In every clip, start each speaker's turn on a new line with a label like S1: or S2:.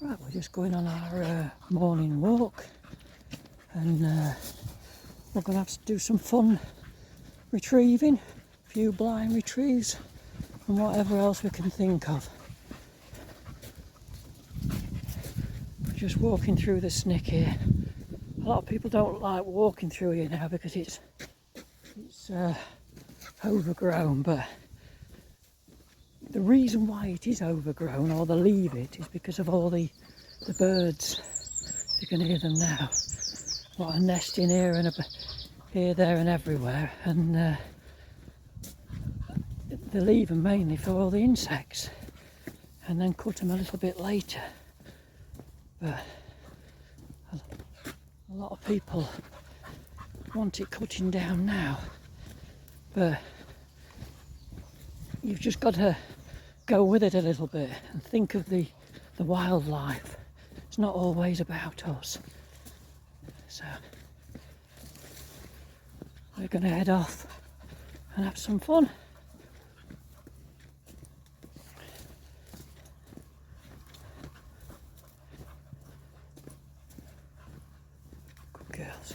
S1: Right, we're just going on our morning walk, and we're going to have to do some fun retrieving, a few blind retrieves and whatever else we can think of. We're just walking through the Snick here. A lot of people don't like walking through here now because it's overgrown, but the reason why it is overgrown, or they leave it, is because of all the birds. You can hear them now. What a nesting here and here, there and everywhere, and they leave them mainly for all the insects and then cut them a little bit later. But a lot of people want it cutting down now, but you've just got to go with it a little bit and think of the wildlife. It's not always about us. So we're going to head off and have some fun. Good girls.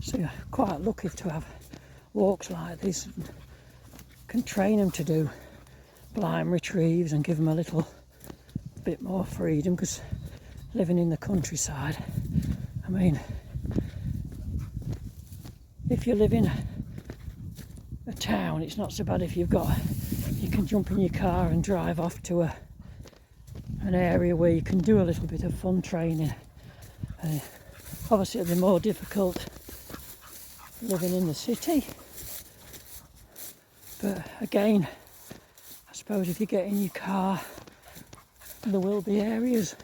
S1: So you're quite lucky to have walks like this, and can train them to do blind retrieves and give them a little bit more freedom, because living in the countryside, I mean, if you live in a town, it's not so bad if you can jump in your car and drive off to an area where you can do a little bit of fun training. Obviously it'll be more difficult living in the city, but again, I suppose if you get in your car, there will be areas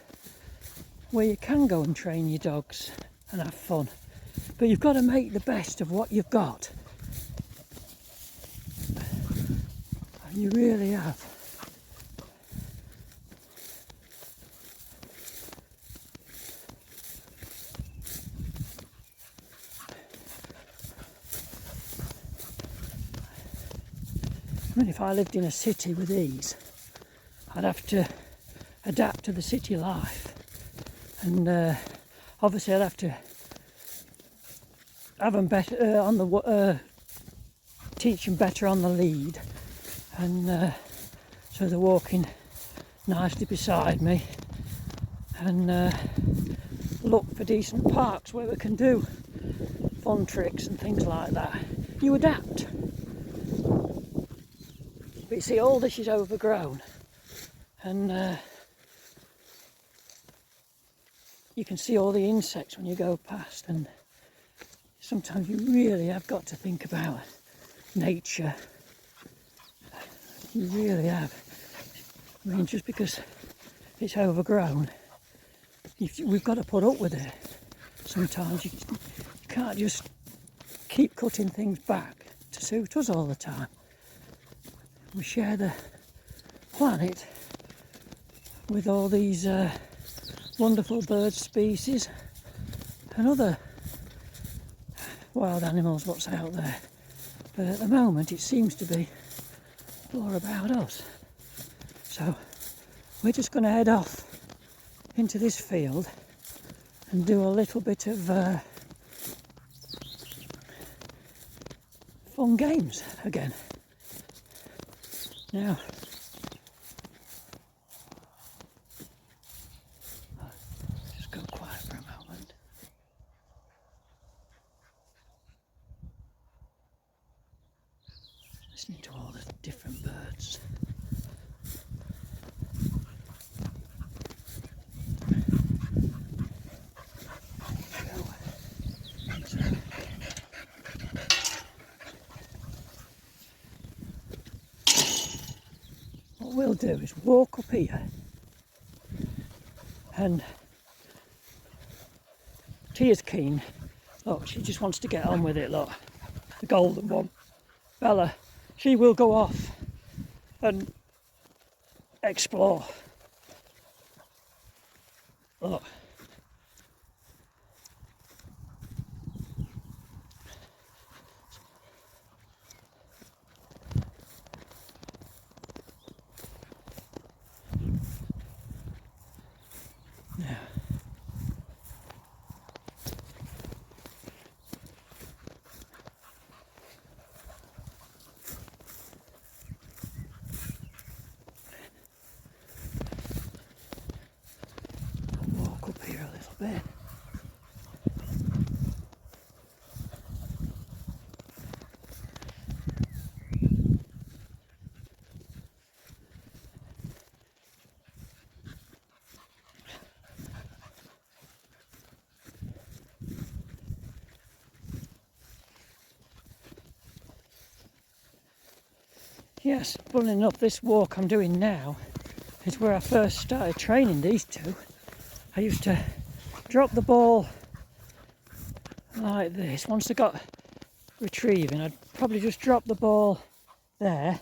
S1: where you can go and train your dogs and have fun, but you've got to make the best of what you've got. You really have. I mean, if I lived in a city with these, I'd have to adapt to the city life, and obviously I'd have to have them better on the teach them better on the lead, and so they're walking nicely beside me, and look for decent parks where we can do fun tricks and things like that. You adapt. But you see, all this is overgrown, and you can see all the insects when you go past, and sometimes you really have got to think about nature. You really have. I mean, just because it's overgrown, we've got to put up with it. Sometimes you can't just keep cutting things back to suit us all the time. We share the planet with all these wonderful bird species and other wild animals what's out there, but at the moment it seems to be more about us. So we're just going to head off into this field and do a little bit of fun games again. Now, just go quiet for a moment. Listening to all the different birds. What we'll do is walk up here, and Tia's keen. Look, she just wants to get on with it, look. The golden one. Bella, she will go off and explore. Look. bit. Yes, funnily enough, this walk I'm doing now is where I first started training these two. I used to drop the ball like this. Once I got retrieving, I'd probably just drop the ball there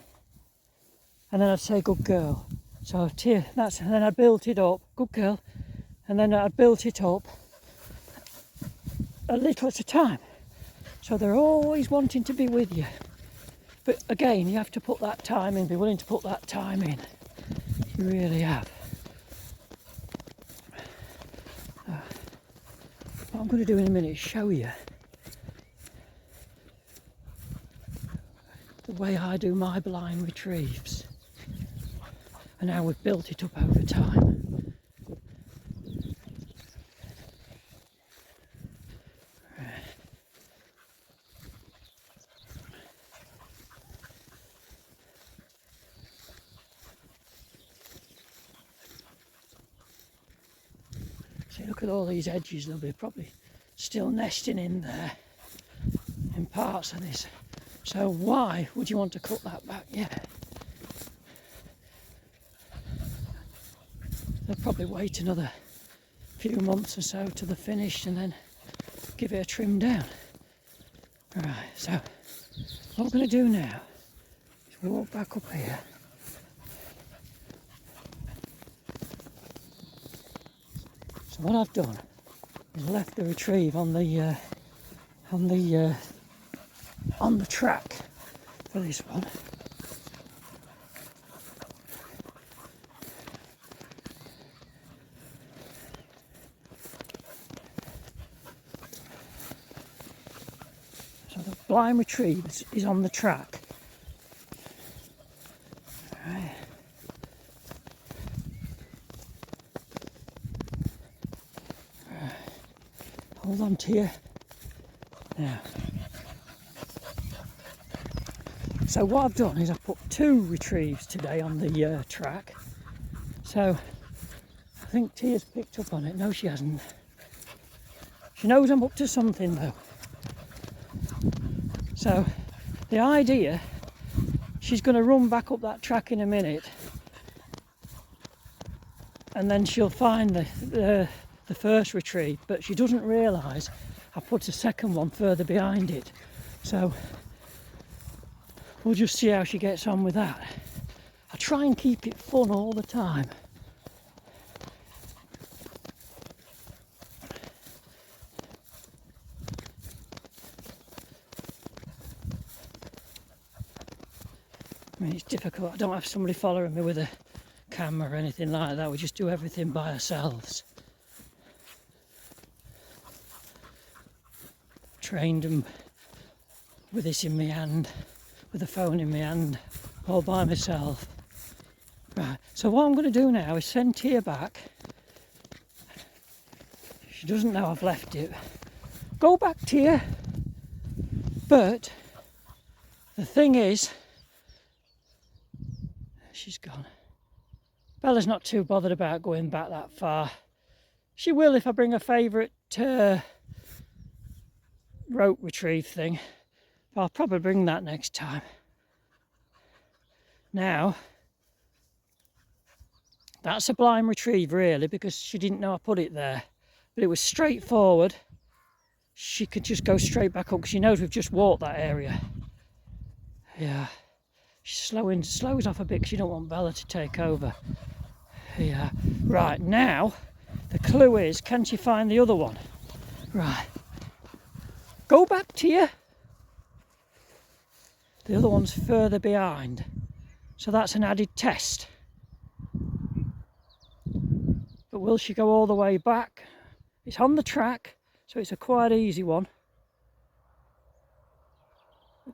S1: and then I'd say good girl. So and then I'd build it up, good girl, and then I'd build it up a little at a time. So they're always wanting to be with you. But again, you have to put that time in, be willing to put that time in. You really have. What I'm going to do in a minute is show you the way I do my blind retrieves and how we've built it up over time. See, look at all these edges, they'll be probably still nesting in there in parts of this. So why would you want to cut that back yet? They'll probably wait another few months or so to the finish and then give it a trim down. Right, so what we're going to do now is walk back up here. So what I've done is left the retrieve on the track for this one. So the blind retrieve is on the track. Right. Hold on to you. Now. So what I've done is I've put 2 retrieves today on the track. So I think Tia's picked up on it. No, she hasn't. She knows I'm up to something though. So the idea, she's going to run back up that track in a minute and then she'll find the first retrieve, but she doesn't realise I put a second one further behind it. So we'll just see how she gets on with that. I try and keep it fun all the time. I mean, it's difficult. I don't have somebody following me with a camera or anything like that. We just do everything by ourselves. Trained them with this in my hand, with the phone in my hand, all by myself. Right, so what I'm going to do now is send Tia back. She doesn't know I've left it. Go back, Tia. But the thing is, she's gone. Bella's not too bothered about going back that far. She will if I bring her favourite rope retrieve thing. But I'll probably bring that next time. Now, that's a blind retrieve really, because she didn't know I put it there. But it was straightforward. She could just go straight back up because she knows we've just walked that area. Yeah. She slows off a bit because you don't want Bella to take over. Yeah. Right, now the clue is, can she find the other one? Right. Go back, Tia. The other one's further behind. So that's an added test. But will she go all the way back? It's on the track, so it's a quite easy one.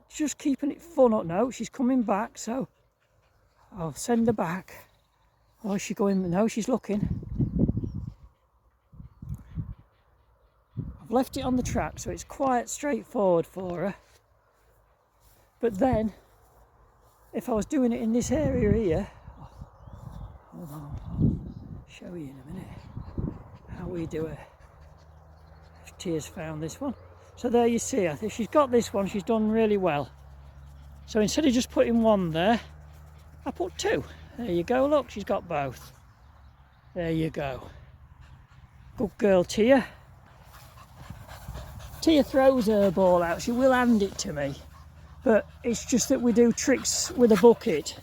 S1: Just keeping it fun up now. She's coming back, so I'll send her back. Oh, is she going? No, she's looking. I've left it on the track, so it's quite straightforward for her. But then, if I was doing it in this area here, hold on, I'll show you in a minute how we do it. If Tia's found this one. So there you see, I think she's got this one, she's done really well. So instead of just putting one there, I put two. There you go, look, she's got both. There you go. Good girl, Tia. Tia throws her ball out, she will hand it to me. But it's just that we do tricks with a bucket.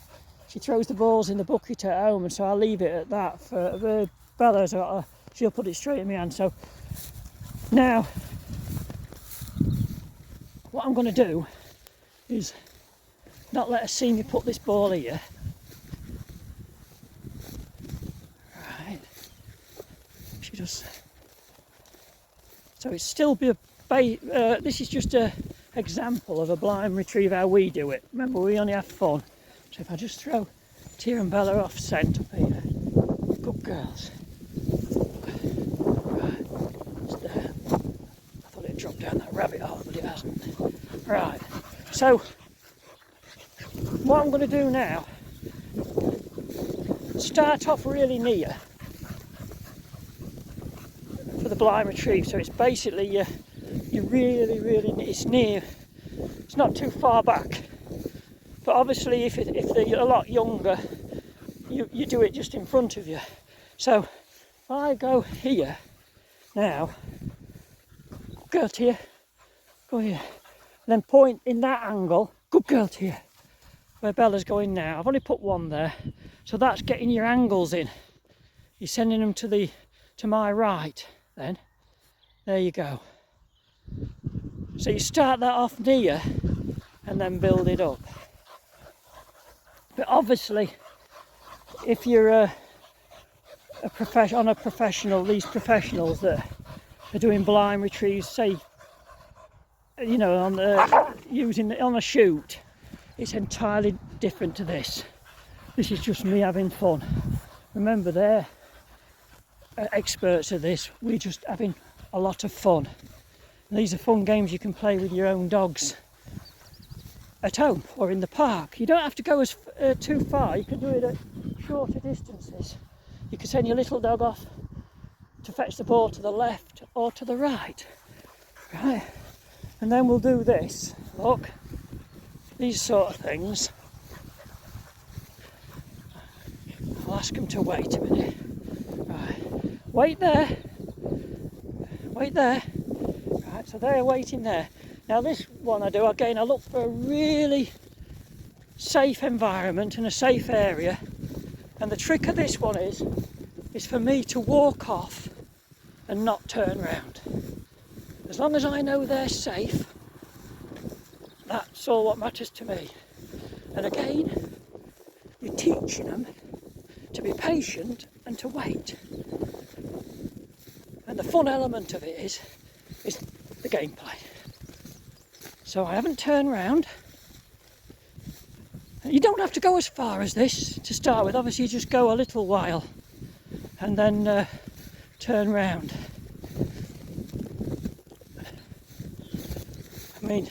S1: She throws the balls in the bucket at home, and so I'll leave it at that. For Bella's, she'll put it straight in my hand. So now, what I'm going to do is not let her see me put this ball here. Right. She does. So it's still this is just a example of a blind retrieve how we do it. Remember, we only have fun. So if I just throw Tia and Bella off scent up here, good girls. Right, it's there. I thought it'd drop down that rabbit hole, but it hasn't. Right, so what I'm going to do now, start off really near for the blind retrieve. So it's basically you really it's near. It's not too far back, but obviously if they're a lot younger, you do it just in front of you. So if I go here now, good girl Tia, go here, then point in that angle, good girl Tia, where Bella's going now. I've only put one there, so that's getting your angles in. You're sending them to my right then. There you go. So you start that off near and then build it up. But obviously, if you're a professional, these professionals that are doing blind retrieves, say, you know, on a shoot, it's entirely different to this. This is just me having fun. Remember, they're experts at this. We're just having a lot of fun. These are fun games you can play with your own dogs at home or in the park. You don't have to go too far. You can do it at shorter distances. You can send your little dog off to fetch the ball to the left or to the right. Right, and then we'll do this. Look, these sort of things. I'll ask them to wait a minute. Right, wait there. Wait there. Right, so they're waiting there. Now this one I do, again, I look for a really safe environment and a safe area. And the trick of this one is for me to walk off and not turn round. As long as I know they're safe, that's all what matters to me. And again, you're teaching them to be patient and to wait. And the fun element of it is the gameplay. So I haven't turned round. You don't have to go as far as this to start with. Obviously you just go a little while and then turn round. I mean,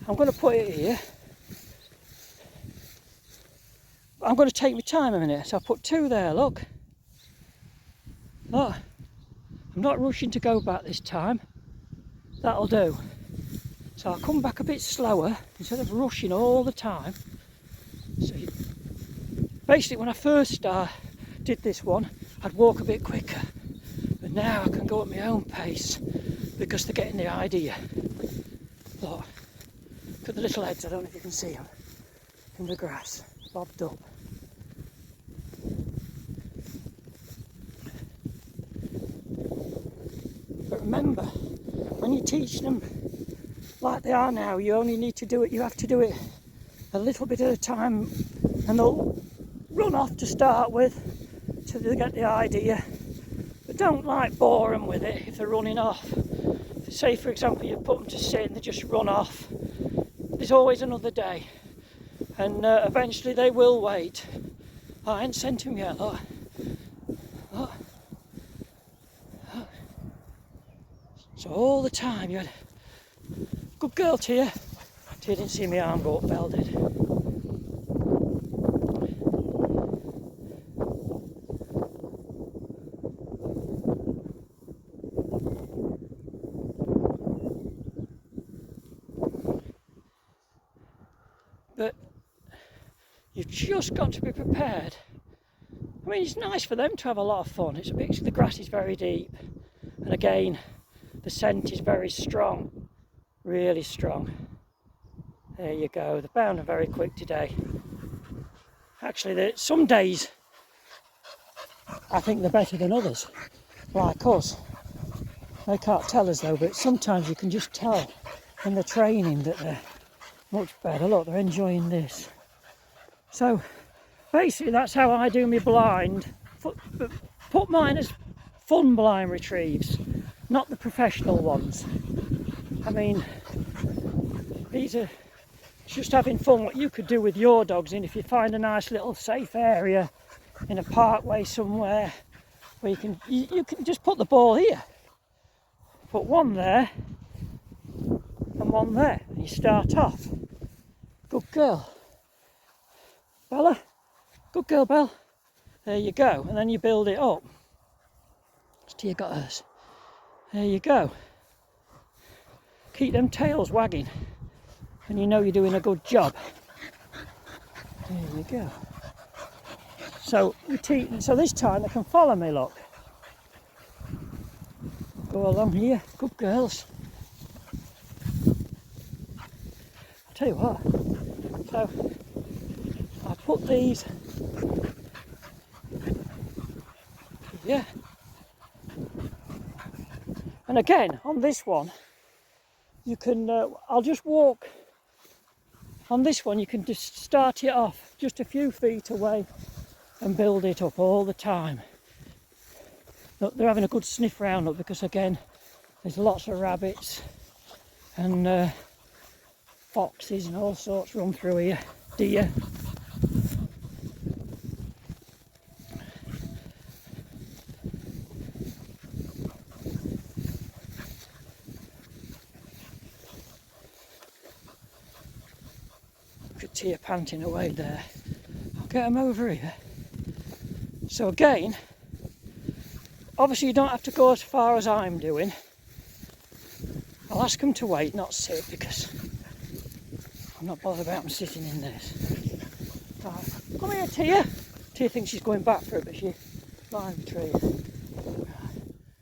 S1: I'm going to put it here. I'm going to take my time a minute. So I put two there, look. Look. I'm not rushing to go back this time. That'll do. So I'll come back a bit slower instead of rushing all the time. So basically when I first did this one, I'd walk a bit quicker. But now I can go at my own pace because they're getting the idea. Look, look at the little heads, I don't know if you can see them, in the grass, bobbed up. But remember, when you teach them like they are now, you only need to do it, you have to do it a little bit at a time, and they'll run off to start with till they get the idea. But don't bore them with it if they're running off. Say for example you put them to sit and they just run off. There's always another day, and eventually they will wait. Oh, I ain't sent him yet, look. Look. Look. So all the time you had, good girl Tia. Tia didn't see my arm go up, Belle did. But you've just got to be prepared. I mean, it's nice for them to have a lot of fun. It's a bit, the grass is very deep, and again, the scent is very strong, really strong. There you go. They're bound and very quick today. Actually, some days I think they're better than others, like us. They can't tell us though, but sometimes you can just tell in the training that they're much better. Look, they're enjoying this. So basically that's how I do my blind. Put mine as fun blind retrieves, not the professional ones. I mean, these are just having fun, what you could do with your dogs, and if you find a nice little safe area in a parkway somewhere where you can just put the ball here, put one there and one there, and you start off. Good girl Bella, good girl Belle. There you go, and then you build it up. Tia got hers. There you go. Keep them tails wagging and you know you're doing a good job. There you go. So this time they can follow me, look. Go along here, good girls. I'll tell you what, so I put these here. And again, on this one, you can, I'll just walk. On this one, you can just start it off just a few feet away and build it up all the time. Look, they're having a good sniff round, look, because again, there's lots of rabbits and foxes and all sorts run through here, deer. Look at Tia panting away there. I'll get them over here. So again, obviously you don't have to go as far as I'm doing. I'll ask them to wait, not sit, because I'm not bothered about them sitting in this. Right. Come here, Tia. Tia thinks she's going back for it, but she's behind the tree. Right.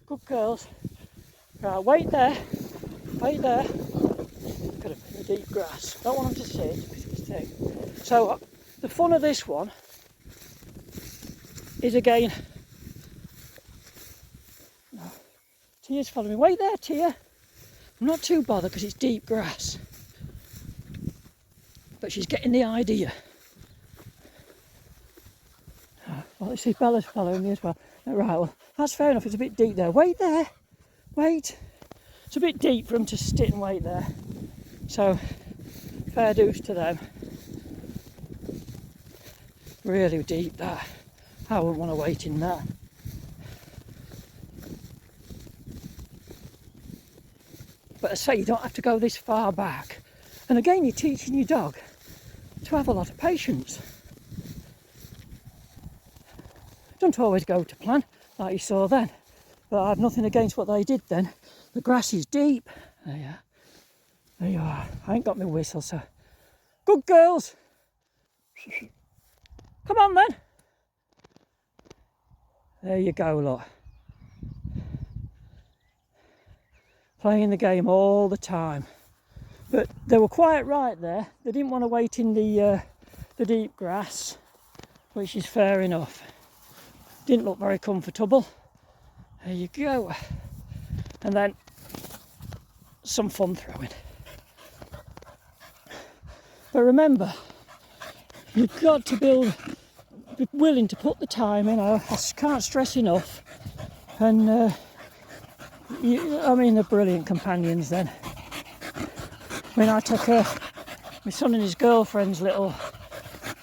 S1: Good girls. Right, wait there. Wait there. Look at them in the deep grass. Don't want them to sit because it's thick. So the fun of this one is again. Tia's following me. Wait there, Tia. I'm not too bothered because it's deep grass. But she's getting the idea. Well, you see Bella's following me as well. Right, well, that's fair enough. It's a bit deep there. Wait there. Wait. It's a bit deep for them to sit and wait there. So, fair dues to them. Really deep, that. I wouldn't want to wait in that. But I say, you don't have to go this far back. And again, you're teaching your dog to have a lot of patience. Don't always go to plan, like you saw then. But I have nothing against what they did then. The grass is deep. There you are. There you are. I ain't got my whistle, so. Good girls. Come on then. There you go, look. Playing the game all the time. But they were quite right there. They didn't want to wait in the deep grass, which is fair enough. Didn't look very comfortable. There you go. And then some fun throwing. But remember, you've got to be willing to put the time in. I can't stress enough. And I mean, they're brilliant companions then. I mean, I took my son and his girlfriend's little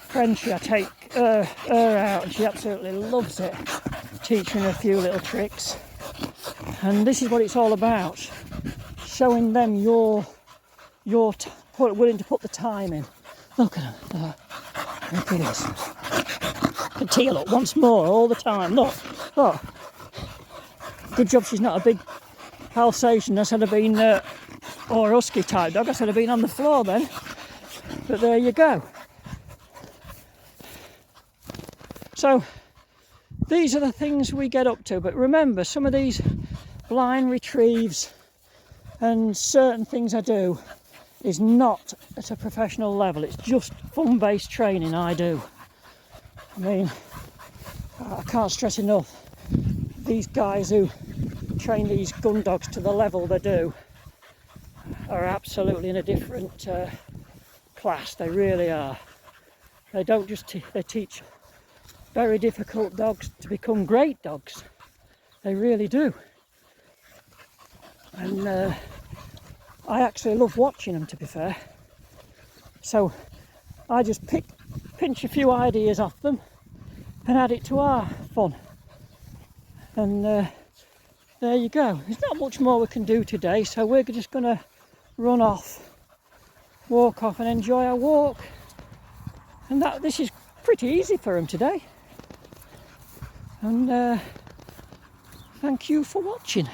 S1: Frenchie, I take her out and she absolutely loves it. Teaching her a few little tricks. And this is what it's all about. showing them you're willing to put the time in. Look at them. Look at this. The teal up once more all the time. Look. Good job she's not a big Alsatian. I said have been, or husky type dog. I said have been on the floor then. But there you go. So these are the things we get up to. But remember, some of these blind retrieves and certain things I do is not at a professional level. It's just fun-based training I do. I mean, I can't stress enough, these guys who train these gun dogs to the level they do are absolutely in a different class. They really are. They don't just they teach very difficult dogs to become great dogs. They really do. And I actually love watching them, to be fair. So I just pinch a few ideas off them and add it to our fun. And there you go. There's not much more we can do today, so we're just going to run off, walk off and enjoy our walk. And this is pretty easy for them today. And thank you for watching.